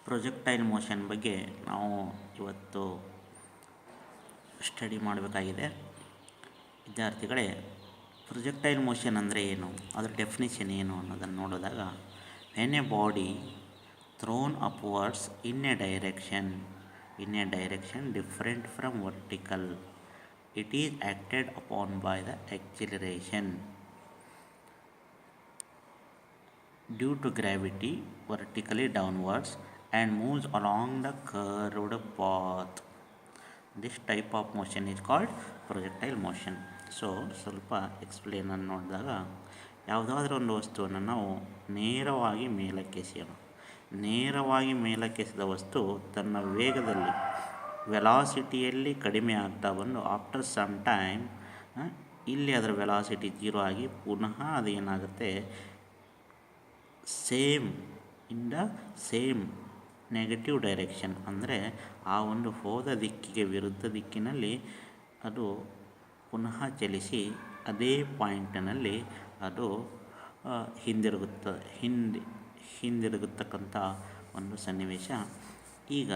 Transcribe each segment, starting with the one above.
Projectile motion ಬಗ್ಗೆ ನಾವು ಇವತ್ತು ಸ್ಟಡಿ ಮಾಡಬೇಕಾಗಿದೆ. ವಿದ್ಯಾರ್ಥಿಗಳೇ, ಪ್ರೊಜೆಕ್ಟೈಲ್ ಮೋಷನ್ ಅಂದರೆ ಏನು, ಅದರ ಡೆಫಿನಿಷನ್ ಏನು ಅನ್ನೋದನ್ನು ನೋಡಿದಾಗ, when A body throne upwards in a direction different from vertical, it is acted upon by the acceleration due to gravity vertically downwards and moves along the curved path. This type of motion is called projectile motion. So ಸ್ವಲ್ಪ ಎಕ್ಸ್ಪ್ಲೇನನ್ನು ನೋಡಿದಾಗ, ಯಾವುದಾದ್ರೂ ಒಂದು ವಸ್ತುವನ್ನು ನಾವು ನೇರವಾಗಿ ಮೇಲಕ್ಕೆಸೆಯೋಣ. ನೇರವಾಗಿ ಮೇಲಕ್ಕೆಸೆದ ವಸ್ತು ತನ್ನ ವೇಗದಲ್ಲಿ ವೆಲಾಸಿಟಿಯಲ್ಲಿ ಕಡಿಮೆ ಆಗ್ತಾ ಬಂದು ಆಫ್ಟರ್ ಸಮ್ ಟೈಮ್ ಇಲ್ಲಿ ಅದರ ವೆಲಾಸಿಟಿ 0 ಆಗಿ ಪುನಃ ಅದೇನಾಗುತ್ತೆ, ಸೇಮ್ ನೆಗೆಟಿವ್ ಡೈರೆಕ್ಷನ್, ಅಂದರೆ ಆ ಒಂದು ಹೋದ ದಿಕ್ಕಿಗೆ ವಿರುದ್ಧ ದಿಕ್ಕಿನಲ್ಲಿ ಅದು ಪುನಃ ಚಲಿಸಿ ಅದೇ ಪಾಯಿಂಟಿನಲ್ಲಿ ಅದು ಹಿಂದಿರುಗತಕ್ಕಂಥ ಒಂದು ಸನ್ನಿವೇಶ. ಈಗ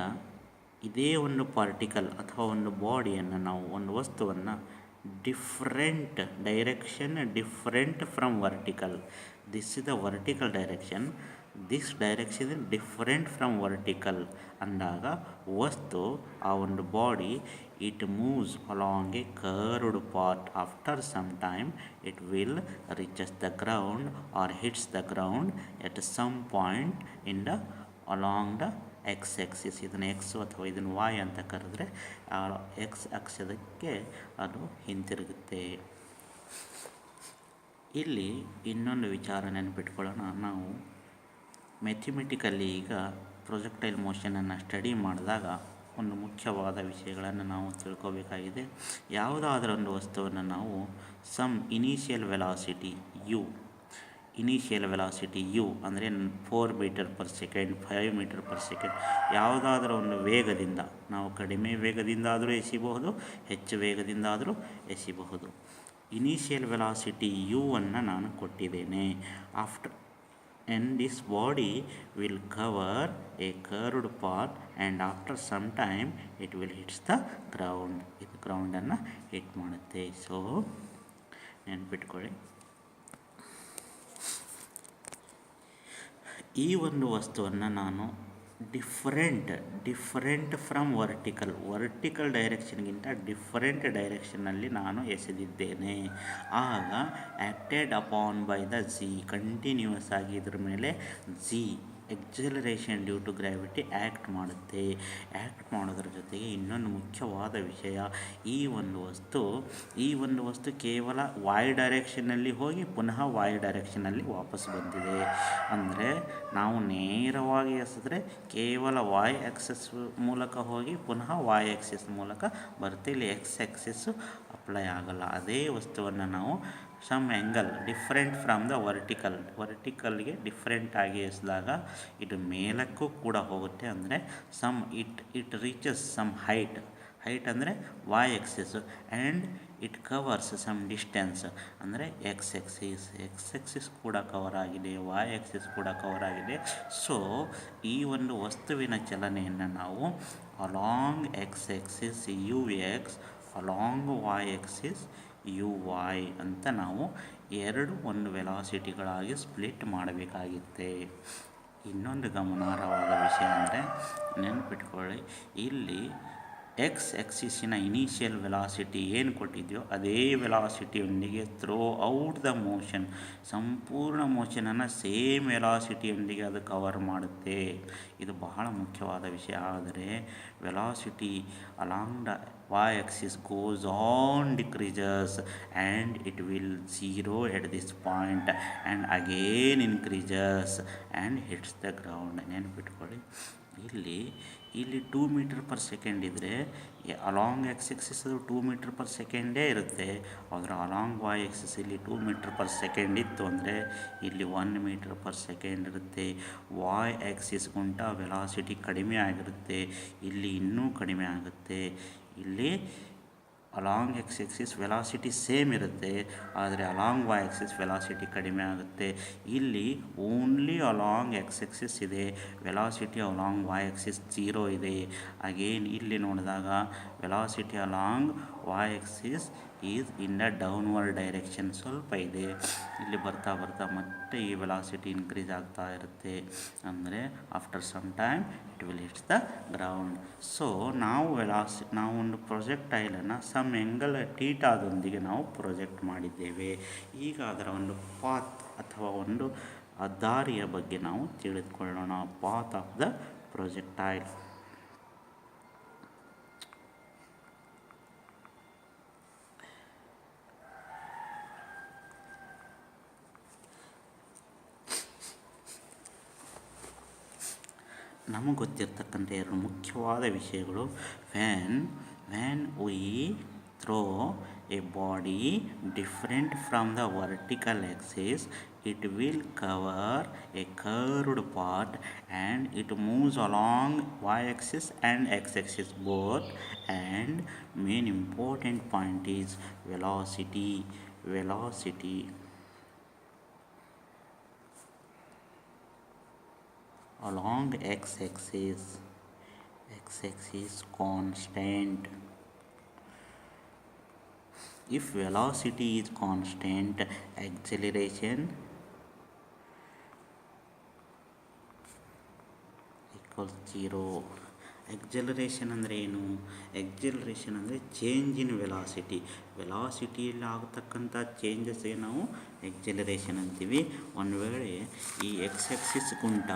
ಇದೇ ಒಂದು ಪಾರ್ಟಿಕಲ್ ಅಥವಾ ಒಂದು ಬಾಡಿಯನ್ನು ನಾವು, ಒಂದು ವಸ್ತುವನ್ನು different from vertical, this is the vertical direction, this direction is different from vertical ಅಂದಾಗ ವಸ್ತು, ಆ ಒಂದು body, it moves along a curved path. After some time it will reaches the ground or hits the ground at some point in the along the x axis. ಇದನ್ನು x ಅಥವಾ ಇದನ್ನು Y ಅಂತ ಕರೆದ್ರೆ ಆ ಎಕ್ಸ್ ಅಕ್ಷದಕ್ಕೆ ಅದು ಹಿಂತಿರುಗುತ್ತೆ. ಇಲ್ಲಿ ಇನ್ನೊಂದು ವಿಚಾರ ನೆನಪಿಟ್ಕೊಳ್ಳೋಣ. ನಾವು ಮ್ಯಾಥಮೆಟಿಕಲ್ಲಿ ಈಗ ಪ್ರೊಜೆಕ್ಟೈಲ್ ಮೋಷನನ್ನು ಸ್ಟಡಿ ಮಾಡಿದಾಗ ಒಂದು ಮುಖ್ಯವಾದ ವಿಷಯಗಳನ್ನು ನಾವು ತಿಳ್ಕೋಬೇಕಾಗಿದೆ. ಯಾವುದಾದ್ರೂ ಒಂದು ವಸ್ತುವನ್ನು ನಾವು ಸಮ್ ಇನಿಷಿಯಲ್ ವೆಲಾಸಿಟಿ ಯು ಅಂದರೆ 4 metre per second, 5 metre per second, ಯಾವುದಾದ್ರೂ ಒಂದು ವೇಗದಿಂದ, ನಾವು ಕಡಿಮೆ ವೇಗದಿಂದ ಆದರೂ ಎಸಿಬಹುದು, ಹೆಚ್ಚು ವೇಗದಿಂದ ಆದರೂ ಎಸಿಬಹುದು. ಇನಿಷಿಯಲ್ ವೆಲಾಸಿಟಿ ಯು ಅನ್ನು ನಾನು ಕೊಟ್ಟಿದ್ದೇನೆ. and this body will cover a curved path and after some time it will hits the ground. ಇದು ಗ್ರೌಂಡನ್ನು ಹಿಟ್ ಮಾಡುತ್ತೆ. ಸೊ ನೆನ್ಪಿಟ್ಕೊಳ್ಳಿ, ಈ ಒಂದು ವಸ್ತುವನ್ನು ನಾನು ಡಿಫರೆಂಟ್ ಫ್ರಮ್ ವರ್ಟಿಕಲ್ ಡೈರೆಕ್ಷನ್ಗಿಂತ ಡಿಫರೆಂಟ್ ಡೈರೆಕ್ಷನ್ನಲ್ಲಿ ನಾನು ಎಸೆದಿದ್ದೇನೆ. ಆಗ acted upon by the G, continuous ಆಗಿ ಇದ್ರ ಮೇಲೆ G, acceleration due to gravity act ಮಾಡುತ್ತೆ. ಆ್ಯಕ್ಟ್ ಮಾಡೋದ್ರ ಜೊತೆಗೆ ಇನ್ನೊಂದು ಮುಖ್ಯವಾದ ವಿಷಯ, ಈ ಒಂದು ವಸ್ತು ಕೇವಲ ವಾಯ್ ಡೈರೆಕ್ಷನ್ನಲ್ಲಿ ಹೋಗಿ ಪುನಃ ವಾಯ್ ಡೈರೆಕ್ಷನ್ನಲ್ಲಿ ವಾಪಸ್ ಬಂದಿದೆ. ಅಂದರೆ ನಾವು ನೇರವಾಗಿ ಎಸೆದ್ರೆ ಕೇವಲ ವಾಯ್ ಆಕ್ಸಿಸ್ ಮೂಲಕ ಹೋಗಿ ಪುನಃ ವಾಯ್ ಆಕ್ಸಿಸ್ ಮೂಲಕ ಬರುತ್ತೆ. ಇಲ್ಲಿ ಎಕ್ಸ್ ಆಕ್ಸಿಸ್ಸು ಅಪ್ಲೈ ಆಗಲ್ಲ. ಅದೇ ವಸ್ತುವನ್ನು ನಾವು some angle different from the ವರ್ಟಿಕಲ್ಗೆ ಡಿಫ್ರೆಂಟಾಗಿ ಎಸೆದಾಗ ಇದು ಮೇಲಕ್ಕೂ ಕೂಡ ಹೋಗುತ್ತೆ. ಅಂದರೆ ಇಟ್ ರೀಚಸ್ ಸಮ್ ಹೈಟ್ ಅಂದರೆ y axis and it covers some distance, ಅಂದರೆ ಎಕ್ಸ್ ಆಕ್ಸಿಸ್ ಕೂಡ ಕವರ್ ಆಗಿದೆ, ವಾಯ್ ಆಕ್ಸಿಸ್ ಕೂಡ ಕವರ್ ಆಗಿದೆ. ಸೊ ಈ ಒಂದು ವಸ್ತುವಿನ ಚಲನೆಯನ್ನು ನಾವು along x axis u x, along y axis u y ಅಂತ ನಾವು ಒಂದು ವೆಲಾಸಿಟಿಗಳಾಗಿ ಸ್ಪ್ಲಿಟ್ ಮಾಡಬೇಕಾಗುತ್ತೆ. ಇನ್ನೊಂದು ಗಮನಾರ್ಹವಾದ ವಿಷಯ ಅಂದರೆ, ನೆನಪಿಟ್ಕೊಳ್ಳಿ, ಇಲ್ಲಿ ಎಕ್ಸ್ ಆಕ್ಸಿಸಿನ ಇನಿಷಿಯಲ್ ವೆಲಾಸಿಟಿ ಏನು ಕೊಟ್ಟಿದೆಯೋ ಅದೇ ವೆಲಾಸಿಟಿಯೊಂದಿಗೆ ಥ್ರೋ ಔಟ್ ದ ಮೋಷನ್, ಸಂಪೂರ್ಣ ಮೋಷನನ್ನು ಸೇಮ್ ವೆಲಾಸಿಟಿಯೊಂದಿಗೆ ಅದು ಕವರ್ ಮಾಡುತ್ತೆ. ಇದು ಬಹಳ ಮುಖ್ಯವಾದ ವಿಷಯ. ಆದರೆ velocity along the y axis goes on decreases and it will 0 at this point and again increases and hits the ground. ನೆನಪಿಟ್ಕೊಳ್ಳಿ, ಇಲ್ಲಿ 2 ಮೀಟರ್ ಪರ್ ಸೆಕೆಂಡ್ ಇದ್ದರೆ ಅಲಾಂಗ್ ಎಕ್ಸ್ ಆಕ್ಸಿಸ್ ಅದು 2 ಮೀಟರ್ ಪರ್ ಸೆಕೆಂಡೇ ಇರುತ್ತೆ. ಅದರ ಅಲಾಂಗ್ ವಾಯ್ ಆಕ್ಸಿಸ್ ಇಲ್ಲಿ 2 metre per second ಇತ್ತು ಅಂದರೆ ಇಲ್ಲಿ 1 metre per second ಇರುತ್ತೆ. ವಾಯ್ ಆಕ್ಸಿಸ್ಗುಂಟ ವೆಲಾಸಿಟಿ ಕಡಿಮೆ ಆಗಿರುತ್ತೆ, ಇಲ್ಲಿ ಇನ್ನೂ ಕಡಿಮೆ ಆಗುತ್ತೆ. ಇಲ್ಲಿ along x axis velocity same ಇರುತ್ತೆ, ಆದರೆ ಅಲಾಂಗ್ ವೈ ಎಕ್ಸಿಸ್ ವೆಲಾಸಿಟಿ ಕಡಿಮೆ ಆಗುತ್ತೆ. ಇಲ್ಲಿ ಓನ್ಲಿ ಅಲಾಂಗ್ ಎಕ್ಸ್ ಎಕ್ಸಿಸ್ ಇದೆ, ವೆಲಾಸಿಟಿ ಅಲಾಂಗ್ ವೈ ಎಕ್ಸಿಸ್ 0 ಇದೆ. ಅಗೇನ್ ಇಲ್ಲಿ ನೋಡಿದಾಗ velocity along y axis is in the downward direction ಸ್ವಲ್ಪ ಇದೆ. ಇಲ್ಲಿ ಬರ್ತಾ ಬರ್ತಾ ಮತ್ತೆ ಈ ವೆಲಾಸಿಟಿ ಇನ್ಕ್ರೀಸ್ ಆಗ್ತಾ ಇರುತ್ತೆ. ಅಂದರೆ after some time it will hits the ground. So ನಾವು ಒಂದು ಪ್ರೊಜೆಕ್ಟೈಲನ್ನು ಸಮ್ ಎಂಗಲ್ ಟೀಟಾದೊಂದಿಗೆ ನಾವು ಪ್ರೊಜೆಕ್ಟ್ ಮಾಡಿದ್ದೇವೆ. ಈಗ ಅದರ ಒಂದು ಪಾತ್ ಅಥವಾ ಒಂದು ದಾರಿಯ ಬಗ್ಗೆ ನಾವು ತಿಳಿದುಕೊಳ್ಳೋಣ. Path of the projectile. ನಮಗೆ ಗೊತ್ತಿರ್ತಕ್ಕಂಥ ಎರಡು ಮುಖ್ಯವಾದ ವಿಷಯಗಳು, when we throw a body different from the vertical axis, it will cover a curved path and it moves along y-axis and x-axis both. And main important point is velocity. Along x-axis constant. If velocity is constant, acceleration equals 0. Acceleration ಅಂದರೆ ಏನು? Acceleration ಅಂದರೆ change in ವೆಲಾಸಿಟಿಯಲ್ಲಿ ಆಗತಕ್ಕಂಥ ಚೇಂಜಸ್ಗೆ ನಾವು acceleration ಅಂತೀವಿ. ಒಂದು ವೇಳೆ ಈ X ಎಕ್ಸಿಸ್ಗಿಂತ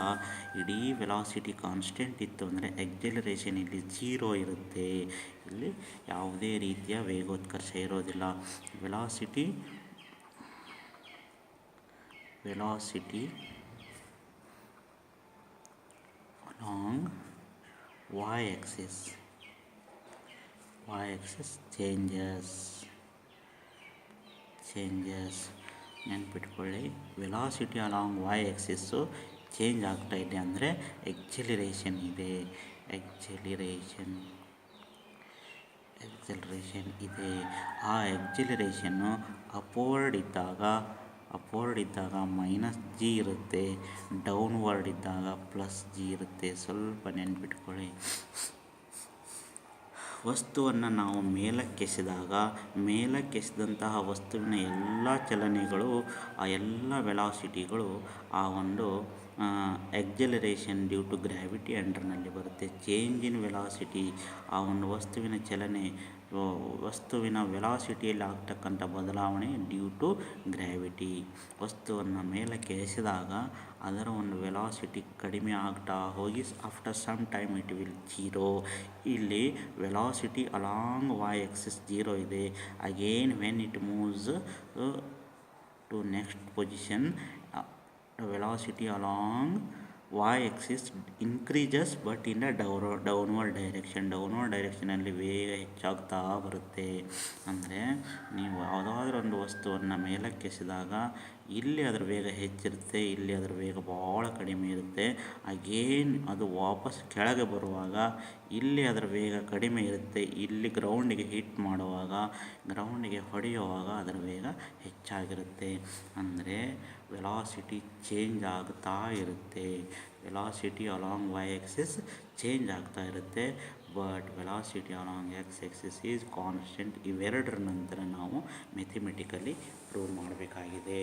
ಇಡೀ velocity constant ಇತ್ತು ಅಂದರೆ ಎಕ್ಸಲರೇಷನ್ ಇಲ್ಲಿ 0 ಇರುತ್ತೆ. ಇಲ್ಲಿ ಯಾವುದೇ ರೀತಿಯ ವೇಗೋತ್ಕರ್ಷ ಇರೋದಿಲ್ಲ. Velocity along y-axis changes. ನೆನ್ಪಿಟ್ಕೊಳ್ಳಿ, ವೆಲಾಸಿಟಿ ಅಲಾಂಗ್ ವೈ ಎಕ್ಸಿಸ್ಸು ಚೇಂಜ್ ಆಗ್ತಾ ಇದೆ ಅಂದರೆ ಎಕ್ಸಲರೇಷನ್ ಇದೆ. ಎಕ್ಸಲರೇಷನ್ ಇದೆ. ಆ ಎಕ್ಸಲರೇಷನ್ನು ಅಪ್ವರ್ಡ್ ಇದ್ದಾಗ -g ಇರುತ್ತೆ, ಡೌನ್ವರ್ಡ್ ಇದ್ದಾಗ +g ಇರುತ್ತೆ. ಸ್ವಲ್ಪ ನೆನ್ಪಿಟ್ಕೊಳ್ಳಿ. ವಸ್ತುವನ್ನು ನಾವು ಮೇಲಕ್ಕೆಸೆದಂತಹ ವಸ್ತುವಿನ ಎಲ್ಲ ಚಲನೆಗಳು, ಆ ಎಲ್ಲ ವೆಲಾಸಿಟಿಗಳು ಆ ಒಂದು ಎಕ್ಸಲರೇಷನ್ ಡ್ಯೂ ಟು ಗ್ರಾವಿಟಿ ಅಂಡರ್ನಲ್ಲಿ ಬರುತ್ತೆ. ಚೇಂಜ್ ಇನ್ ವೆಲಾಸಿಟಿ, ಆ ಒಂದು ವಸ್ತುವಿನ ವೆಲಾಸಿಟಿಯಲ್ಲಿ ಆಗ್ತಕ್ಕಂಥ ಬದಲಾವಣೆ ಡ್ಯೂ ಟು ಗ್ರಾವಿಟಿ. ವಸ್ತುವನ್ನು ಮೇಲಕ್ಕೆ ಎಸೆದಾಗ ಅದರ ಒಂದು ವೆಲಾಸಿಟಿ ಕಡಿಮೆ ಆಗ್ತಾ ಹೋಗಿ after some time it will 0. ಇಲ್ಲಿ ವೆಲಾಸಿಟಿ ಅಲಾಂಗ್ ವೈ ಎಕ್ಸಿಸ್ 0 ಇದೆ. Again when it moves to next position, velocity along y-axis increases but in a downward ಡೈರೆಕ್ಷನಲ್ಲಿ ವೇಗ ಹೆಚ್ಚಾಗ್ತಾ ಬರುತ್ತೆ. ಅಂದರೆ ನೀವು ಯಾವುದಾದ್ರೂ ಒಂದು ವಸ್ತುವನ್ನು ಮೇಲಕ್ಕೆಸೆದಾಗ ಇಲ್ಲಿ ಅದರ ವೇಗ ಹೆಚ್ಚಿರುತ್ತೆ, ಇಲ್ಲಿ ಅದರ ವೇಗ ಭಾಳ ಕಡಿಮೆ ಇರುತ್ತೆ. ಅಗೇನ್ ಅದು ವಾಪಸ್ ಕೆಳಗೆ ಬರುವಾಗ ಇಲ್ಲಿ ಅದರ ವೇಗ ಕಡಿಮೆ ಇರುತ್ತೆ, ಇಲ್ಲಿ ಗ್ರೌಂಡಿಗೆ ಹೊಡೆಯುವಾಗ ಅದರ ವೇಗ ಹೆಚ್ಚಾಗಿರುತ್ತೆ. ಅಂದರೆ ವೆಲಾಸಿಟಿ ಚೇಂಜ್ ಆಗ್ತಾ ಇರುತ್ತೆ. Velocity along y axis change ಆಗ್ತಾ ಇರುತ್ತೆ, but velocity along x axis is constant. ಇವೆರಡರ ನಂತರ ನಾವು ಮೆಥಮೆಟಿಕಲಿ ಪ್ರೂವ್ ಮಾಡಬೇಕಾಗಿದೆ.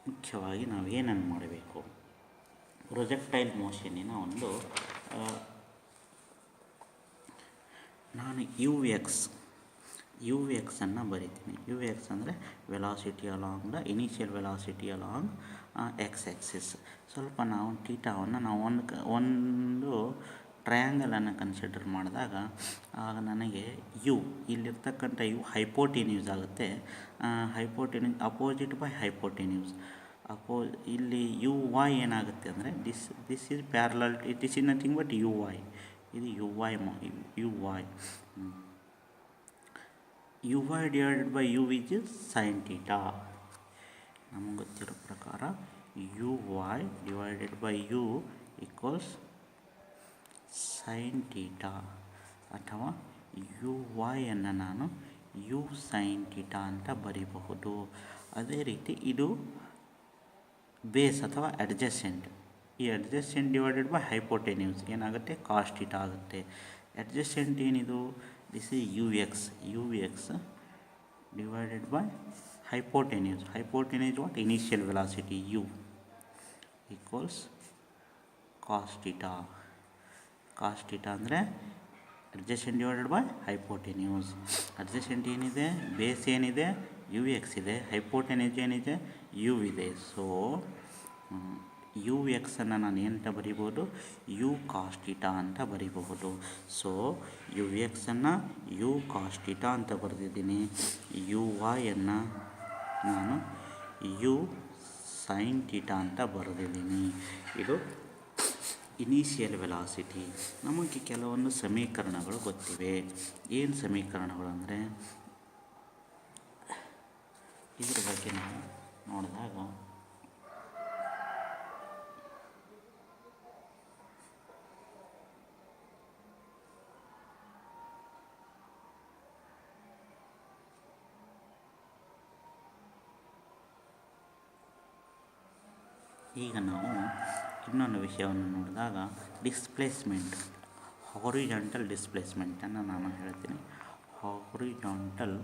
ಮುಖ್ಯವಾಗಿ ನಾವು ಏನನ್ನು ಮಾಡಬೇಕು? ಪ್ರೊಜೆಕ್ಟೈಲ್ ಮೋಷನ್ನಿನ ಒಂದು ನಾನು ಯು ಎಕ್ಸನ್ನು ಬರಿತೀನಿ. ಯು ಎಕ್ಸ್ ಅಂದರೆ velocity along the initial velocity along x Axis. ಸ್ವಲ್ಪ ನಾವು ಥೀಟಾವನ್ನು ನಾವು ಒಂದು ಟ್ರಯಾಂಗಲನ್ನು ಕನ್ಸಿಡರ್ ಮಾಡಿದಾಗ ಆಗ ನನಗೆ ಇಲ್ಲಿರ್ತಕ್ಕಂಥ ಹೈಪೋಟೆನ್ಯೂಸ್ ಆಗುತ್ತೆ. Opposite by hypotenuse. ಇಲ್ಲಿ ಯು ವೈ ಏನಾಗುತ್ತೆ ಅಂದರೆ this is parallel, it is nothing but u y. ಇದು u y divided by u which is sine theta. ನಮಗೆ ಗೊತ್ತಿರೋ ಪ್ರಕಾರ u y divided by u equals sine theta, ಅಥವಾ u ವೈಯನ್ನು ನಾನು ಯು ಸೈನ್ ಥೀಟಾ ಅಂತ ಬರೀಬಹುದು. ಅದೇ ರೀತಿ ಇದು ಬೇಸ್ ಅಥವಾ ಅಡ್ಜಸೆಂಟ್. ಈ ಅಡ್ಜಸೆಂಟ್ ಡಿವೈಡೆಡ್ ಬೈ ಹೈಪೋಟೆನ್ಯೂಸ್ ಏನಾಗುತ್ತೆ, ಕಾಸ್ ಥೀಟಾ ಆಗುತ್ತೆ. ಅಡ್ಜಸೆಂಟ್ ಏನಿದು, this is u x divided by hypotenuse what, initial velocity u equals cos theta ಅಂದರೆ adjacent divided by hypotenuse. adjacent ಏನಿದೆ, ಬೇಸ್ ಏನಿದೆ ಯು ಎಕ್ಸ್ ಇದೆ, hypotenuse ಏನಿದೆ u ಇದೆ. So u ಎಕ್ಸನ್ನು ನಾನು ಏನಂತ ಬರಿಬೋದು, ಯು ಕಾಸ್ ಥೀಟಾ ಅಂತ ಬರಿಬಹುದು. ಸೊ ಯು ಎಕ್ಸನ್ನು ಯು ಕಾಸ್ ಥೀಟಾ ಅಂತ ಬರೆದಿದ್ದೀನಿ. ಯು ವೈಯನ್ನು ನಾನು ಯು ಸೈನ್ ಥೀಟಾ ಅಂತ ಬರೆದಿದ್ದೀನಿ. ಇದು ಇನಿಷಿಯಲ್ ವೆಲಾಸಿಟಿ. ನಮಗೆ ಕೆಲವೊಂದು ಸಮೀಕರಣಗಳು ಗೊತ್ತಿವೆ. ಏನು ಸಮೀಕರಣಗಳು ಅಂದರೆ, ಇದ್ರ ಬಗ್ಗೆ ನಾವು ನೋಡಿದಾಗ ಈಗ ನಾವು ಇನ್ನೊಂದು ವಿಷಯವನ್ನು ನೋಡಿದಾಗ ಡಿಸ್ಪ್ಲೇಸ್ಮೆಂಟ್, ಹಾರಿಜಾಂಟಲ್ ಡಿಸ್ಪ್ಲೇಸ್ಮೆಂಟನ್ನು ನಾನು ಹೇಳ್ತೀನಿ. ಹಾರಿಜಾಂಟಲ್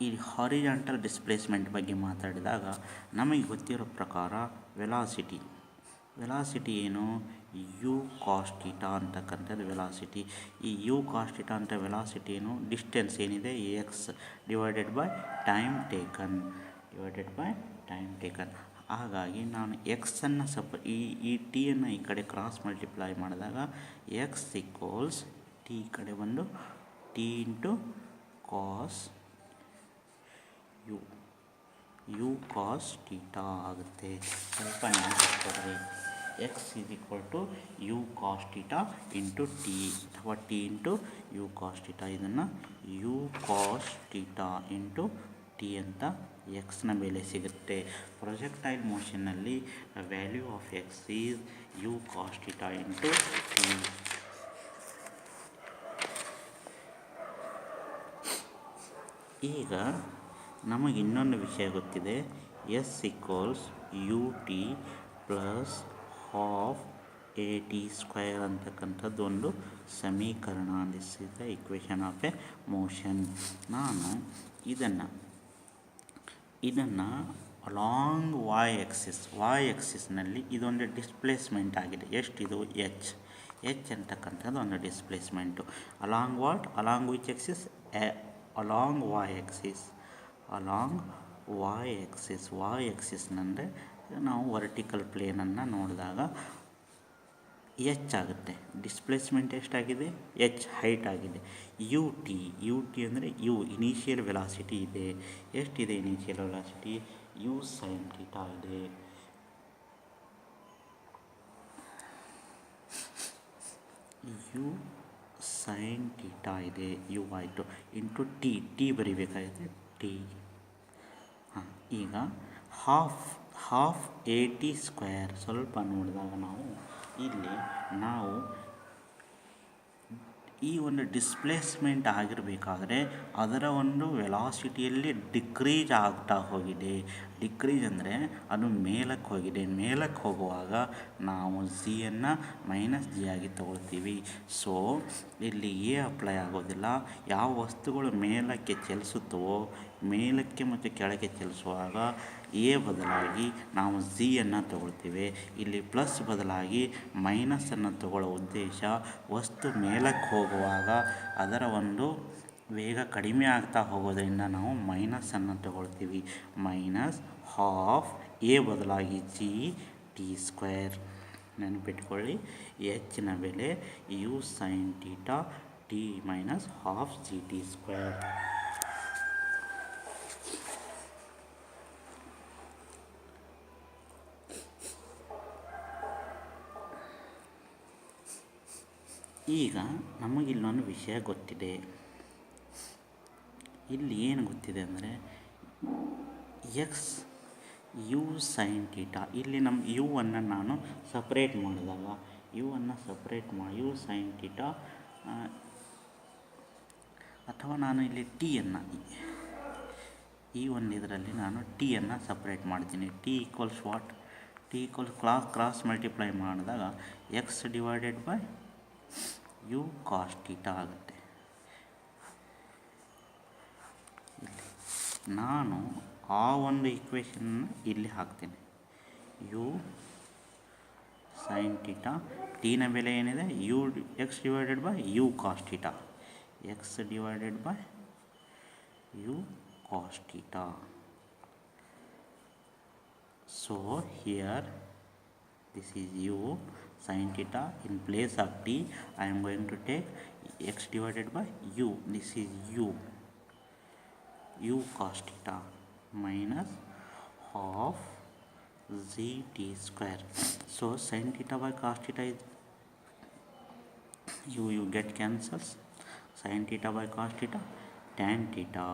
ಈ ಹಾರಿಜಾಂಟಲ್ ಡಿಸ್ಪ್ಲೇಸ್ಮೆಂಟ್ ಬಗ್ಗೆ ಮಾತಾಡಿದಾಗ ನಮಗೆ ಗೊತ್ತಿರೋ ಪ್ರಕಾರ ವೆಲಾಸಿಟಿ ಏನು, ಯು ಕಾಸ್ ಥೀಟಾ ಅಂತಕ್ಕಂಥದ್ದು ವೆಲಾಸಿಟಿ. ಈ ಯು ಕಾಸ್ ಥೀಟಾ ಅಂತ ವೆಲಾಸಿಟಿ ಏನು, ಡಿಸ್ಟೆನ್ಸ್ ಏನಿದೆ x divided by time taken. ಹಾಗಾಗಿ ನಾನು ಎಕ್ಸನ್ನು ಈ ಟಿಯನ್ನು ಈ ಕಡೆ ಕ್ರಾಸ್ ಮಲ್ಟಿಪ್ಲೈ ಮಾಡಿದಾಗ ಎಕ್ಸ್ ಈಕ್ವಲ್ಸ್ ಟಿ ಈ ಕಡೆ ಬಂದು t into cos u cos theta ಆಗುತ್ತೆ. ಸ್ವಲ್ಪ ನೆನಪಿಟ್ಕೊಡ್ರಿ, x is equal to u cos theta into t ಅಥವಾ t into u cos theta. ಇದನ್ನು u cos theta into t ಅಂತ ಎಕ್ಸ್ನ ಬೆಲೆ ಸಿಗುತ್ತೆ. ಪ್ರೊಜೆಕ್ಟೈಲ್ ಮೋಷನ್ನಲ್ಲಿ value of x is u cos theta into t. ಈಗ ನಮಗೆ ಇನ್ನೊಂದು ವಿಷಯ ಗೊತ್ತಿದೆ, s equals u t plus half a t square ಅಂತಕ್ಕಂಥದ್ದು ಒಂದು ಸಮೀಕರಣ. This is the equation of a motion. ನಾನು ಇದನ್ನು ಅಲಾಂಗ್ ವೈ ಎಕ್ಸಿಸ್ನಲ್ಲಿ ಇದೊಂದು ಡಿಸ್ಪ್ಲೇಸ್ಮೆಂಟ್ ಆಗಿದೆ. ಎಷ್ಟಿದು, ಎಚ್ ಅಂತಕ್ಕಂಥದ್ದು ಒಂದು displacement. Along which axis, along y ಎಕ್ಸಿಸ್ನಂದರೆ ನಾವು ವರ್ಟಿಕಲ್ ಪ್ಲೇನನ್ನು ನೋಡಿದಾಗ ಎಚ್ ಆಗುತ್ತೆ. ಡಿಸ್ಪ್ಲೇಸ್ಮೆಂಟ್ ಎಷ್ಟಾಗಿದೆ, ಎಚ್ ಹೈಟ್ ಆಗಿದೆ. ಯು ಟಿ ಅಂದರೆ ಯು ಇನಿಷಿಯಲ್ ವೆಲಾಸಿಟಿ ಇದೆ. ಎಷ್ಟಿದೆ initial velocity, u sine theta ಇದೆ. ಯು ಸೈನ್ ಥೀಟಾ ಇದೆ, ಯು ಆಯಿತು ಇಂಟು ಟಿ ಬರಿಬೇಕಾಗಿದೆ, ಟಿ. ಈಗ ಹಾಫ್ ಎ ಟಿ ಸ್ಕ್ವೇರ್ ಸ್ವಲ್ಪ ನೋಡಿದಾಗ ನಾವು ಈ ಒಂದು ಡಿಸ್ಪ್ಲೇಸ್ಮೆಂಟ್ ಆಗಿರಬೇಕಾದ್ರೆ ಅದರ ಒಂದು ವೆಲಾಸಿಟಿಯಲ್ಲಿ ಡಿಕ್ರೀಸ್ ಆಗ್ತಾ ಹೋಗಿದೆ. ಡಿಕ್ರೀಸ್ ಅಂದರೆ ಅದು ಮೇಲಕ್ಕೆ ಹೋಗಿದೆ. ಮೇಲಕ್ಕೆ ಹೋಗುವಾಗ ನಾವು ಜಿಯನ್ನು ಮೈನಸ್ ಜಿ ಆಗಿ ತಗೊಳ್ತೀವಿ. ಸೊ ಇಲ್ಲಿ ಎ ಅಪ್ಲೈ ಆಗೋದಿಲ್ಲ. ಯಾವ ವಸ್ತುಗಳು ಮೇಲಕ್ಕೆ ಚಲಿಸುತ್ತವೋ, ಮೇಲಕ್ಕೆ ಮತ್ತು ಕೆಳಗೆ ಚಲಿಸುವಾಗ ಎ ಬದಲಾಗಿ ನಾವು ಜಿಯನ್ನು ತಗೊಳ್ತೀವಿ. ಇಲ್ಲಿ ಪ್ಲಸ್ ಬದಲಾಗಿ ಮೈನಸನ್ನು ತಗೊಳ್ಳೋ ಉದ್ದೇಶ, ವಸ್ತು ಮೇಲಕ್ಕೆ ಹೋಗುವಾಗ ಅದರ ಒಂದು ವೇಗ ಕಡಿಮೆ ಆಗ್ತಾ ಹೋಗೋದ್ರಿಂದ ನಾವು ಮೈನಸನ್ನು ತಗೊಳ್ತೀವಿ. ಮೈನಸ್ ಹಾಫ್ ಎ ಬದಲಾಗಿ ಜಿ ಟಿ ಸ್ಕ್ವೇರ್. ನೆನಪಿಟ್ಕೊಳ್ಳಿ, ಎಚ್ನ ಬೆಲೆ u sine theta t minus half g t square. ಈಗ ನಮಗಿಲ್ಲೊಂದು ವಿಷಯ ಗೊತ್ತಿದೆ. ಇಲ್ಲಿ ಏನು ಗೊತ್ತಿದೆ ಅಂದರೆ ಯು ಸೈನ್ ಟೀಟಾ. ಇಲ್ಲಿ ನಮ್ಮ ಯು ಅನ್ನು ನಾನು ಸಪ್ರೇಟ್ ಮಾಡಿದಾಗ ಯು ಸೈನ್ ಟೀಟಾ, ಅಥವಾ ನಾನು ಇಲ್ಲಿ ಟಿಯನ್ನು ಈ ಒಂದು ಇದರಲ್ಲಿ ನಾನು ಟಿಯನ್ನು ಸಪ್ರೇಟ್ ಮಾಡ್ತೀನಿ. T equals what? T equals cross multiply ಮಾಡಿದಾಗ x divided by u cos theta ಆಗುತ್ತೆ. ನಾನು ಆ ಒಂದು ಇಕ್ವೇಷನ್ನ ಇಲ್ಲಿ ಹಾಕ್ತೀನಿ. ಯು ಸೈನ್ ಟೀಟಾ, ಟಿನ ಬೆಲೆ ಏನಿದೆ? U x divided by u cos theta, x divided by u cos theta. So here this is u sin theta. In place of t I am going to take x divided by u. This is u cos theta minus half z t square. So sin theta by cos theta is you get cancels. Sin theta by cos theta, tan theta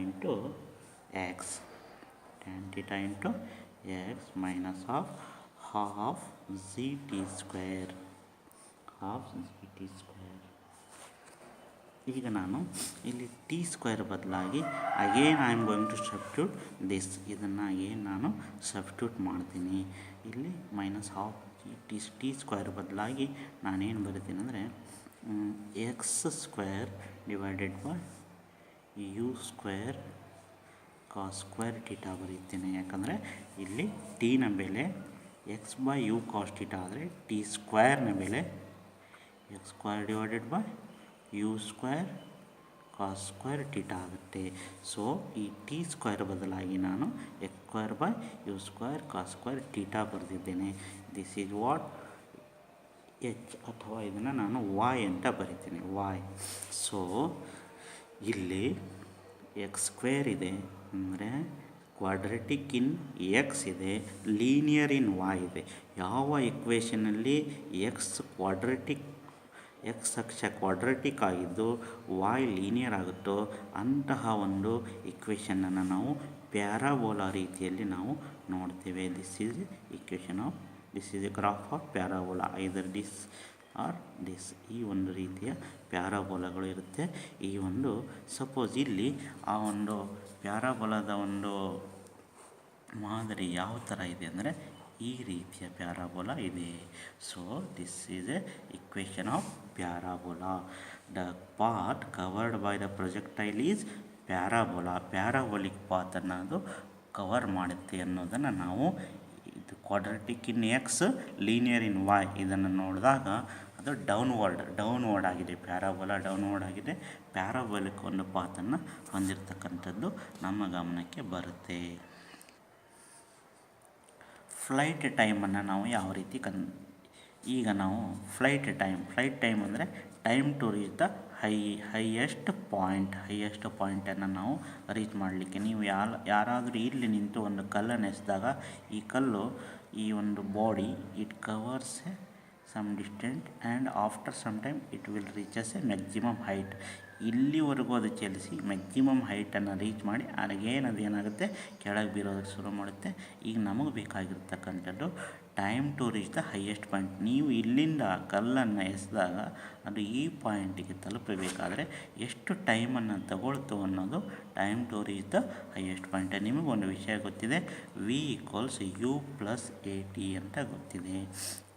into x, tan theta into x minus half zt square, ಈಗ ನಾನು ಇಲ್ಲಿ t square ಬದಲಾಗಿ again I am going to substitute this. ಇದನ್ನು again ನಾನು substitute ಮಾಡ್ತೀನಿ. ಇಲ್ಲಿ minus half T square ಬದಲಾಗಿ ನಾನೇನು ಬರಿತೀನಿ ಅಂದರೆ x square divided by u square cos square theta ಬರೀತೀನಿ. ಯಾಕಂದರೆ ಇಲ್ಲಿ ಟಿನ ಬೆಲೆ x by u cos theta ಆದರೆ ಟಿ ಸ್ಕ್ವೇರ್ನ ಬೆಲೆ x square divided by u square cos square theta ಆಗುತ್ತೆ. ಸೊ ಈ ಟಿ ಸ್ಕ್ವೇರ್ ಬದಲಾಗಿ ನಾನು x square by u square cos square theta ಬರೆದಿದ್ದೇನೆ. ದಿಸ್ ಈಸ್ ವಾಟ್ ಎಚ್, ಅಥವಾ ಇದನ್ನು ನಾನು ವಾಯ್ ಅಂತ ಬರಿತೀನಿ, ವಾಯ್. ಸೊ ಇಲ್ಲಿ ಎಕ್ಸ್ ಸ್ಕ್ವೇರ್ ಇದೆ ಅಂದರೆ ಕ್ವಾಡ್ರೆಟಿಕ್ ಇನ್ ಎಕ್ಸ್ ಇದೆ, ಲೀನಿಯರ್ ಇನ್ ವಾಯ್ ಇದೆ. ಯಾವ ಇಕ್ವೇಷನಲ್ಲಿ ಎಕ್ಸ್ ಅಕ್ಷ ಕ್ವಾಡ್ರೆಟಿಕ್ ಆಗಿದ್ದು ವಾಯ್ ಲೀನಿಯರ್ ಆಗುತ್ತೋ ಅಂತಹ ಒಂದು ಇಕ್ವೇಷನನ್ನು ನಾವು ಪ್ಯಾರಾಬೋಲಾ ರೀತಿಯಲ್ಲಿ ನಾವು ನೋಡ್ತೇವೆ. This is a graph of parabola, either this or this. ಈ ಒಂದು ರೀತಿಯ ಪ್ಯಾರಾಬೋಲಾಗಳು ಇರುತ್ತೆ. ಈ ಒಂದು ಸಪೋಸ್ ಇಲ್ಲಿ ಆ ಒಂದು ಪ್ಯಾರಾಬೋಲಾದ ಒಂದು ಮಾದರಿ ಯಾವ ಥರ ಇದೆ ಅಂದರೆ ಈ ರೀತಿಯ ಪ್ಯಾರಾಬೋಲಾ ಇದೆ. So this is a equation of parabola. The path covered by the projectile is parabola. Parabolic ಪಾತನ್ನು ಅದು ಕವರ್ ಮಾಡುತ್ತೆ ಅನ್ನೋದನ್ನು ನಾವು ಇದು quadratic in x, linear in y ಇದನ್ನು ನೋಡಿದಾಗ ಅದು ಡೌನ್ವರ್ಡ್ ಆಗಿದೆ. ಪ್ಯಾರಾಬೋಲಾ ಡೌನ್ವರ್ಡ್ ಆಗಿದೆ. ಪ್ಯಾರಾಬೋಲಿಕ್ ಒಂದು ಪಾತನ್ನು ಹೊಂದಿರತಕ್ಕಂಥದ್ದು ನಮ್ಮ ಗಮನಕ್ಕೆ ಬರುತ್ತೆ. ಫ್ಲೈಟ್ ಟೈಮನ್ನು ನಾವು ಯಾವ ರೀತಿ ಈಗ ನಾವು ಫ್ಲೈಟ್ ಟೈಮ್ ಅಂದರೆ time to reach the highest ಪಾಯಿಂಟನ್ನು ನಾವು ರೀಚ್ ಮಾಡಲಿಕ್ಕೆ ನೀವು ಯಾರಾದರೂ ಇಲ್ಲಿ ನಿಂತು ಒಂದು ಕಲ್ಲನ್ನು ಎಸೆದಾಗ ಈ ಕಲ್ಲು ಈ ಒಂದು body it covers some distant and after some time it will reaches a maximum height. ಇಲ್ಲಿವರೆಗೂ ಅದು ಚಲಿಸಿ ಮ್ಯಾಕ್ಸಿಮಮ್ ಹೈಟನ್ನು ರೀಚ್ ಮಾಡಿ ಅಗೇನ್ ಅದು ಏನಾಗುತ್ತೆ, ಕೆಳಗೆ ಬೀರೋದಕ್ಕೆ ಶುರು ಮಾಡುತ್ತೆ. ಈಗ ನಮಗೆ ಬೇಕಾಗಿರ್ತಕ್ಕಂಥದ್ದು time to reach the highest point. ನೀವು ಇಲ್ಲಿಂದ ಕಲ್ಲನ್ನು ಎಸೆದಾಗ ಅದು ಈ ಪಾಯಿಂಟಿಗೆ ತಲುಪಬೇಕಾದರೆ ಎಷ್ಟು ಟೈಮನ್ನು ತಗೊಳ್ತು ಅನ್ನೋದು time to reach the highest point. ನಿಮಗೊಂದು ವಿಷಯ ಗೊತ್ತಿದೆ, v = u+at ಅಂತ ಗೊತ್ತಿದೆ.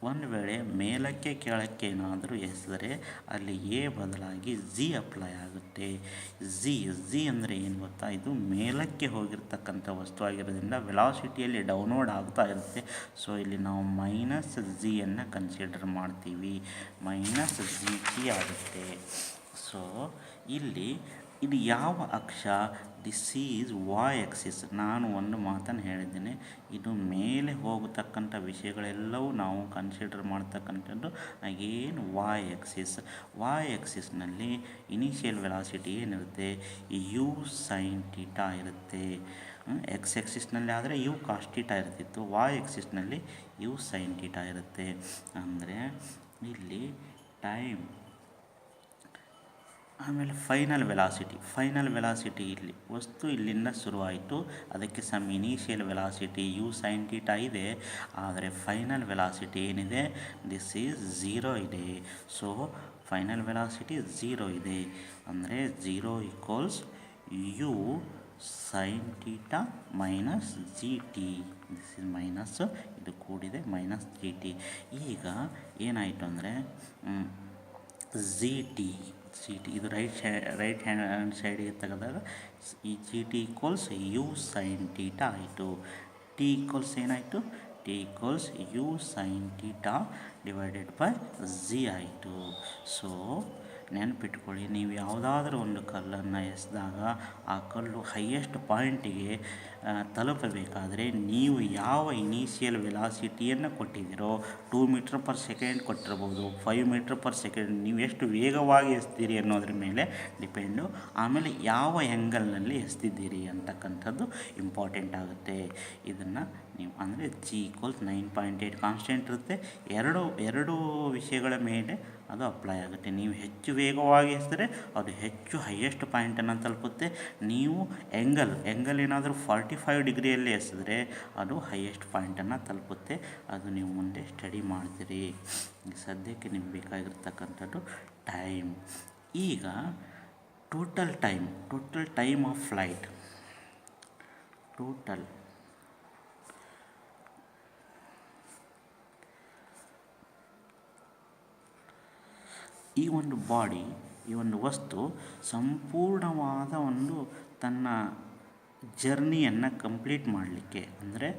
ಒಂದು ವೇಳೆ ಮೇಲಕ್ಕೆ ಕೆಳಕ್ಕೆ ಏನಾದರೂ ಎಸೆದರೆ ಅಲ್ಲಿ ಎ ಬದಲಾಗಿ ಜಿ ಅಪ್ಲೈ ಆಗುತ್ತೆ. ಜಿ ಅಂದರೆ ಏನು ಗೊತ್ತಾ, ಇದು ಮೇಲಕ್ಕೆ ಹೋಗಿರ್ತಕ್ಕಂಥ ವಸ್ತು ಆಗಿರೋದ್ರಿಂದ ವೆಲಾಸಿಟಿಯಲ್ಲಿ ಡೌನ್ವರ್ಡ್ ಆಗ್ತಾ ಇರುತ್ತೆ. ಸೊ ಇಲ್ಲಿ ನಾವು ಮೈನಸ್ ಜಿಯನ್ನು ಕನ್ಸಿಡರ್ ಮಾಡ್ತೀವಿ, ಮೈನಸ್ ಜಿ ಆಗುತ್ತೆ. ಸೊ ಇಲ್ಲಿ ಇದು ಯಾವ ಅಕ್ಷ? This is Y Axis. ನಾನು ಒಂದು ಮಾತನ್ನು ಹೇಳಿದ್ದೇನೆ, ಇದು ಮೇಲೆ ಹೋಗತಕ್ಕಂಥ ವಿಷಯಗಳೆಲ್ಲವೂ ನಾವು ಕನ್ಸಿಡರ್ ಮಾಡ್ತಕ್ಕಂಥದ್ದು ಅಗೇನ್ ವಾಯ್ ಆಕ್ಸಿಸ್ನಲ್ಲಿ ಇನಿಷಿಯಲ್ ವೆಲಾಸಿಟಿ ಏನಿರುತ್ತೆ, ಯು ಸೈನ್ ಟೀಟಾ ಇರುತ್ತೆ. ಎಕ್ಸ್ ಆಕ್ಸಿಸ್ನಲ್ಲಿ ಆದರೆ ಯು ಕಾಸ್ ಟೀಟಾ ಇರ್ತಿತ್ತು, ವಾಯ್ ಆಕ್ಸಿಸ್ನಲ್ಲಿ ಯು ಸೈನ್ ಟೀಟಾ ಇರುತ್ತೆ. ಅಂದರೆ ಇಲ್ಲಿ ಆಮೇಲೆ ಫೈನಲ್ ವೆಲಾಸಿಟಿ ಇಲ್ಲಿ ವಸ್ತು ಇಲ್ಲಿಂದ ಶುರುವಾಯಿತು, ಅದಕ್ಕೆ some initial velocity u sine theta ಇದೆ, ಆದರೆ ಫೈನಲ್ ವೆಲಾಸಿಟಿ ಏನಿದೆ, ದಿಸ್ ಈಸ್ ಝೀರೋ ಇದೆ. ಸೊ ಫೈನಲ್ ವೆಲಾಸಿಟಿ ಝೀರೋ ಇದೆ, ಅಂದರೆ zero equals u sine theta minus g t. This is minus, ಇದು ಕೂಡಿದೆ ಮೈನಸ್ ಜಿ ಟಿ. ಈಗ ಏನಾಯಿತು ಅಂದರೆ ಸಿ ಟಿ ಇದು ರೈಟ್ ಹ್ಯಾಂಡ್ ಸೈಡಿಗೆ ತೆಗೆದಾಗ ಈ g t equals u sine theta ಆಯಿತು. ಟಿ ಈಕ್ವಲ್ಸ್ ಏನಾಯಿತು, t equals u sine theta divided by Zee ಆಯಿತು. ಸೊ ನೆನಪಿಟ್ಕೊಳ್ಳಿ, ನೀವು ಯಾವುದಾದ್ರೂ ಒಂದು ಕಲ್ಲನ್ನು ಎಸೆದಾಗ ಆ ಕಲ್ಲು ಹೈಯೆಸ್ಟ್ ಪಾಯಿಂಟಿಗೆ ತಲುಪಬೇಕಾದರೆ ನೀವು ಯಾವ ಇನಿಷಿಯಲ್ ವೆಲಾಸಿಟಿಯನ್ನು ಕೊಟ್ಟಿದ್ದೀರೋ, 2 ಮೀಟರ್ ಪರ್ ಸೆಕೆಂಡ್ ಕೊಟ್ಟಿರ್ಬೋದು, 5 ಮೀಟರ್ ಪರ್ ಸೆಕೆಂಡ್, ನೀವು ಎಷ್ಟು ವೇಗವಾಗಿ ಎಸ್ತೀರಿ ಅನ್ನೋದ್ರ ಮೇಲೆ ಡಿಪೆಂಡು. ಆಮೇಲೆ ಯಾವ ಆ್ಯಂಗಲ್ನಲ್ಲಿ ಎಸ್ತಿದ್ದೀರಿ ಅಂತಕ್ಕಂಥದ್ದು ಇಂಪಾರ್ಟೆಂಟ್ ಆಗುತ್ತೆ. ಇದನ್ನು ನೀವು ಅಂದರೆ ಜಿ ಈಕ್ವಲ್ಸ್ 9.8 ಕಾನ್ಸ್ಟೆಂಟ್ ಇರುತ್ತೆ. ಎರಡು ವಿಷಯಗಳ ಮೇಲೆ ಅದು ಅಪ್ಲೈ ಆಗುತ್ತೆ. ನೀವು ಹೆಚ್ಚು ವೇಗವಾಗಿ ಎಸಿದ್ರೆ ಅದು ಹೆಚ್ಚು ಹೈಯೆಸ್ಟ್ ಪಾಯಿಂಟನ್ನು ತಲುಪುತ್ತೆ. ನೀವು ಎಂಗಲ್ ಏನಾದರೂ 45 ಡಿಗ್ರಿಯಲ್ಲಿ ಎಸೆದ್ರೆ ಅದು ಹೈಯೆಸ್ಟ್ ಪಾಯಿಂಟನ್ನು ತಲುಪುತ್ತೆ. ಅದು ನೀವು ಮುಂದೆ ಸ್ಟಡಿ ಮಾಡ್ತೀರಿ. ಸದ್ಯಕ್ಕೆ ನಿಮ್ಗೆ ಬೇಕಾಗಿರ್ತಕ್ಕಂಥದ್ದು ಟೈಮ್. ಈಗ ಟೋಟಲ್ ಟೈಮ್ ಆಫ್ ಫ್ಲೈಟ್, ಈ ಒಂದು ವಸ್ತು ಸಂಪೂರ್ಣವಾದ ತನ್ನ ಜರ್ನಿಯನ್ನು ಕಂಪ್ಲೀಟ್ ಮಾಡಲಿಕ್ಕೆ, ಅಂದರೆ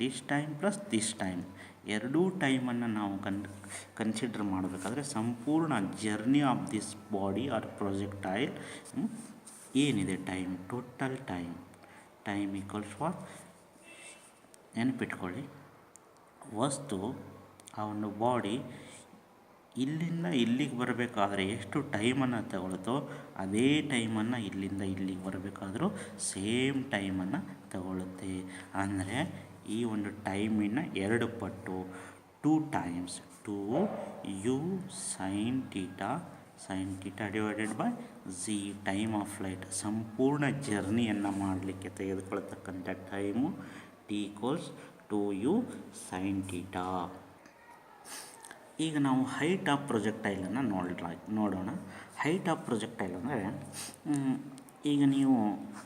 this time plus this time, ಎರಡೂ ಟೈಮನ್ನು ನಾವು ಕನ್ಸಿಡರ್ ಮಾಡಬೇಕಾದ್ರೆ ಸಂಪೂರ್ಣ journey of this body or projectile ಏನಿದೆ ಟೋಟಲ್ ಟೈಮ್ ಈಕ್ವಲ್ಸ್ ವಾಟ್, ನೆನಪಿಟ್ಕೊಳ್ಳಿ, ವಸ್ತು ಆ ಒಂದು ಬಾಡಿ ಇಲ್ಲಿಂದ ಇಲ್ಲಿಗೆ ಬರಬೇಕಾದ್ರೆ ಎಷ್ಟು ಟೈಮನ್ನು ತಗೊಳ್ತೋ ಅದೇ ಟೈಮನ್ನು ಇಲ್ಲಿಂದ ಇಲ್ಲಿಗೆ ಬರಬೇಕಾದ್ರೂ ಸೇಮ್ ಟೈಮನ್ನು ತಗೊಳ್ಳುತ್ತೆ. ಅಂದರೆ ಈ ಒಂದು ಟೈಮಿನ 2 ಪಟ್ಟು, 2 times 2 u sine theta divided by g time of flight. ಸಂಪೂರ್ಣ ಜರ್ನಿಯನ್ನು ಮಾಡಲಿಕ್ಕೆ ತೆಗೆದುಕೊಳ್ತಕ್ಕಂಥ time t equals 2 u sine theta. ಈಗ ನಾವು ಹೈಟ್ ಆಫ್ ಪ್ರೊಜೆಕ್ಟೈಲನ್ನು ನೋಡೋಣ. ಹೈಟ್ ಆಫ್ ಪ್ರೊಜೆಕ್ಟೈಲ್ ಅಂದರೆ, ಈಗ ನೀವು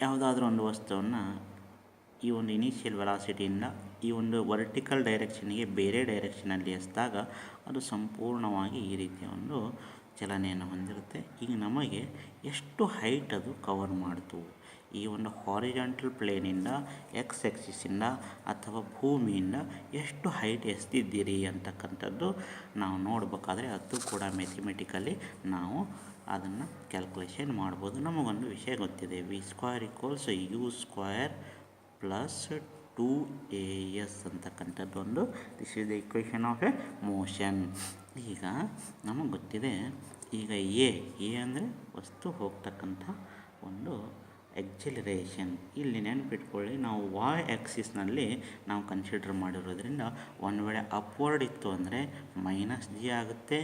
ಯಾವುದಾದ್ರೂ ಒಂದು ವಸ್ತುವನ್ನು ಈ ಒಂದು ಇನಿಷಿಯಲ್ ವೆಲಾಸಿಟಿಯಿಂದ ಈ ಒಂದು ವರ್ಟಿಕಲ್ ಡೈರೆಕ್ಷನ್ಗೆ ಬೇರೆ ಡೈರೆಕ್ಷನಲ್ಲಿ ಎಸೆದಾಗ ಅದು ಸಂಪೂರ್ಣವಾಗಿ ಈ ರೀತಿಯ ಒಂದು ಚಲನೆಯನ್ನು ಹೊಂದಿರುತ್ತೆ. ಈಗ ನಮಗೆ ಎಷ್ಟು ಹೈಟ್ ಅದು ಕವರ್ ಮಾಡ್ತು, ಈ ಒಂದು ಹಾರಿಜಾಂಟಲ್ ಪ್ಲೇನಿಂದ ಎಕ್ಸ್ ಆಕ್ಸಿಸಿಂದ ಅಥವಾ ಭೂಮಿಯಿಂದ ಎಷ್ಟು ಹೈಟ್ ಎಸ್ತಿದ್ದೀರಿ ಅಂತಕ್ಕಂಥದ್ದು ನಾವು ನೋಡಬೇಕಾದ್ರೆ ಅದು ಕೂಡ ಮ್ಯಾಥಮೆಟಿಕಲಿ ನಾವು ಅದನ್ನು ಕ್ಯಾಲ್ಕುಲೇಷನ್ ಮಾಡ್ಬೋದು. ನಮಗೊಂದು ವಿಷಯ ಗೊತ್ತಿದೆ, v square equals u square plus 2as ಅಂತಕ್ಕಂಥದ್ದು ಒಂದು, this is the equation of a motion. ಈಗ ನಮಗೆ ಗೊತ್ತಿದೆ, ಈಗ ಎ ಅಂದರೆ ವಸ್ತು ಹೋಗ್ತಕ್ಕಂಥ ಒಂದು ಎಕ್ಸಿಲರೇಷನ್. ಇಲ್ಲಿ ನೆನಪಿಟ್ಕೊಳ್ಳಿ, ನಾವು ವಾಯ್ ಆ್ಯಕ್ಸಿಸ್ನಲ್ಲಿ ನಾವು ಕನ್ಸಿಡರ್ ಮಾಡಿರೋದ್ರಿಂದ ಒಂದು ವೇಳೆ ಅಪ್ವರ್ಡ್ ಇತ್ತು ಅಂದರೆ ಮೈನಸ್ ಜಿ ಆಗುತ್ತೆ.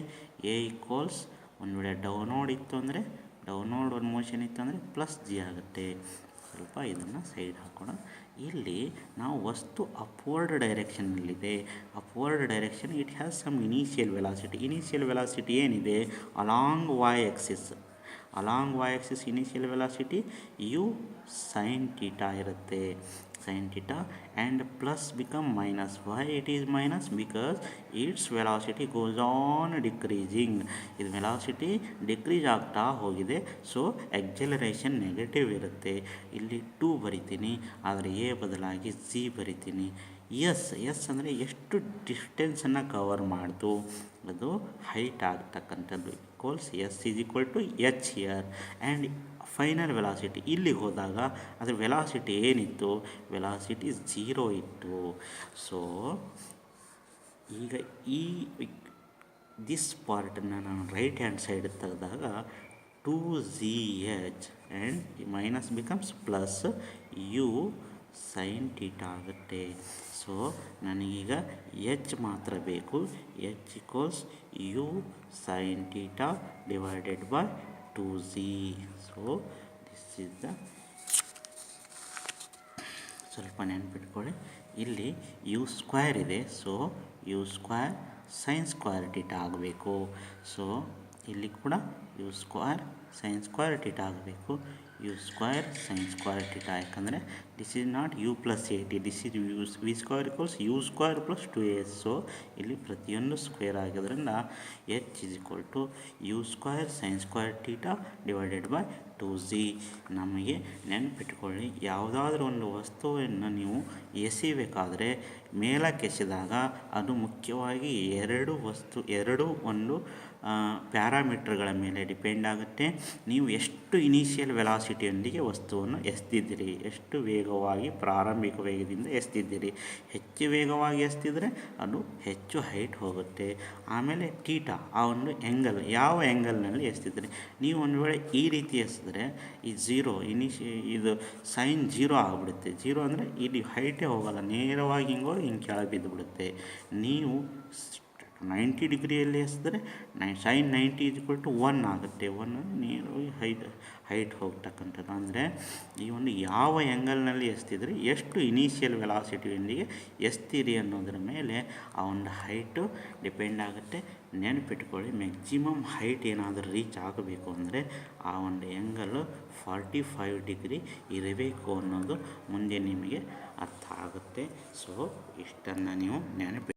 ಎ ಈಕ್ವಲ್ಸ್ ಒಂದು ವೇಳೆ ಡೌನ್ವರ್ಡ್ ಇತ್ತು ಅಂದರೆ ಡೌನ್ವರ್ಡ್ ಒಂದು ಮೋಷನ್ ಇತ್ತು ಅಂದರೆ ಪ್ಲಸ್ ಜಿ ಆಗುತ್ತೆ. ಸ್ವಲ್ಪ ಇದನ್ನು ಸೈಡ್ ಹಾಕೋಣ. ಇಲ್ಲಿ ನಾವು ವಸ್ತು ಅಪ್ವರ್ಡ್ ಡೈರೆಕ್ಷನ್ನಲ್ಲಿದೆ. Upward direction it has some initial velocity ಏನಿದೆ, along y axis initial velocity u sine theta ಇರುತ್ತೆ, and plus become minus. Why it is minus? Because its velocity goes on decreasing. ಇದು velocity decrease ಆಗ್ತಾ ಹೋಗಿದೆ, so acceleration negative ಇರುತ್ತೆ. ಇಲ್ಲಿ 2 ಬರಿತೀನಿ, ಆದರೆ A ಬದಲಾಗಿ ಝಿ ಬರಿತೀನಿ. ಎಸ್ ಅಂದರೆ ಎಷ್ಟು ಡಿಸ್ಟೆನ್ಸನ್ನು ಕವರ್ ಮಾಡ್ತು, ಅದು ಹೈಟ್ ಆಗ್ತಕ್ಕಂಥದ್ದು. Equals s is equal to h here. And final velocity ಇಲ್ಲಿಗೆ ಹೋದಾಗ ಅದರ ವೆಲಾಸಿಟಿ ಏನಿತ್ತು, ವೆಲಾಸಿಟಿ 0 ಇತ್ತು. ಸೊ ಈಗ ದಿಸ್ ಪಾರ್ಟನ್ನು ನಾನು ರೈಟ್ ಹ್ಯಾಂಡ್ ಸೈಡ್ ತೆಗೆದಾಗ 2zh and minus becomes plus u sine theta ಆಗುತ್ತೆ. ಸೊ ನನಗೀಗ ಎಚ್ ಮಾತ್ರ ಬೇಕು. H equals u sine theta divided by 2z. So this is the, ಸ್ವಲ್ಪ ನೆನ್ಪಿಟ್ಕೊಳ್ಳಿ, ಇಲ್ಲಿ ಯು ಸ್ಕ್ವೇರ್ ಇದೆ. So u square sine square theta ಆಗಬೇಕು. ಸೊ ಇಲ್ಲಿ ಕೂಡ u square sine square theta ಆಗಬೇಕು. U square sine square theta, ಯಾಕಂದರೆ this is not u plus a t, this is v square equals u square plus 2as. So ಇಲ್ಲಿ ಪ್ರತಿಯೊಂದು square ಆಗಿದ್ದರಿಂದ h is equal to u square sine square theta divided by 2z. ನಮಗೆ ನೆನಪಿಟ್ಕೊಳ್ಳಿ, ಯಾವುದಾದ್ರೂ ಒಂದು ವಸ್ತುವನ್ನು ನೀವು ಎಸಿಬೇಕಾದ್ರೆ ಮೇಲಕ್ಕೆ ಎಸೆದಾಗ ಅದು ಮುಖ್ಯವಾಗಿ ಎರಡು ಒಂದು ಪ್ಯಾರಾಮೀಟರ್ಗಳ ಮೇಲೆ ಡಿಪೆಂಡ್ ಆಗುತ್ತೆ. ನೀವು ಎಷ್ಟು ಇನಿಷಿಯಲ್ ವೆಲಾಸಿಟಿಯೊಂದಿಗೆ ವಸ್ತುವನ್ನು ಎಸ್ತಿದ್ದೀರಿ, ಎಷ್ಟು ವೇಗವಾಗಿ ಪ್ರಾರಂಭಿಕ ವೇಗದಿಂದ ಎಸ್ತಿದ್ದೀರಿ. ಹೆಚ್ಚು ವೇಗವಾಗಿ ಎಸ್ತಿದ್ರೆ ಅದು ಹೆಚ್ಚು ಹೈಟ್ ಹೋಗುತ್ತೆ. ಆಮೇಲೆ ಟೀಟಾ, ಆ ಒಂದು ಆ್ಯಂಗಲ್, ಯಾವ ಆ್ಯಂಗಲ್ನಲ್ಲಿ ಎಸ್ತಿದ್ದೀರಿ. ನೀವು ಒಂದು ವೇಳೆ ಈ ರೀತಿ ಎಸಿದ್ರೆ ಈ ಇದು ಸೈನ್ 0 ಆಗಿಬಿಡುತ್ತೆ. 0 ಅಂದರೆ ಇಲ್ಲಿ ಹೈಟೇ ಹೋಗಲ್ಲ, ನೇರವಾಗಿ ಹಿಂಗೋಗಿ ಹಿಂಗೆ ಕೆಳಗೆ ಬಿದ್ದುಬಿಡುತ್ತೆ. ನೀವು 90 ಡಿಗ್ರಿಯಲ್ಲಿ ಎಸಿದ್ರೆ ಸೈನ್ 90 = 1 ಆಗುತ್ತೆ. 1 ನೇರವಾಗಿ ಹೈಟ್ ಹೋಗ್ತಕ್ಕಂಥದ್ದು. ಅಂದರೆ ಈ ಒಂದು ಯಾವ ಆ್ಯಂಗಲ್ನಲ್ಲಿ ಎಸ್ತಿದ್ರಿ, ಎಷ್ಟು ಇನಿಷಿಯಲ್ ವೆಲಾಸಿಟಿಯೊಂದಿಗೆ ಎಸ್ತೀರಿ ಅನ್ನೋದ್ರ ಮೇಲೆ ಆ ಒಂದು ಹೈಟು ಡಿಪೆಂಡ್ ಆಗುತ್ತೆ. ನೆನಪಿಟ್ಕೊಳ್ಳಿ, ಮ್ಯಾಕ್ಸಿಮಮ್ ಹೈಟ್ ಏನಾದರೂ ರೀಚ್ ಆಗಬೇಕು ಅಂದರೆ ಆ ಒಂದು ಆ್ಯಂಗಲ್ಲು 45 ಡಿಗ್ರಿ ಇರಬೇಕು ಅನ್ನೋದು ಮುಂದೆ ನಿಮಗೆ ಅರ್ಥ ಆಗುತ್ತೆ. ಸೊ ಇಷ್ಟನ್ನು ನೀವು ನೆನಪಿ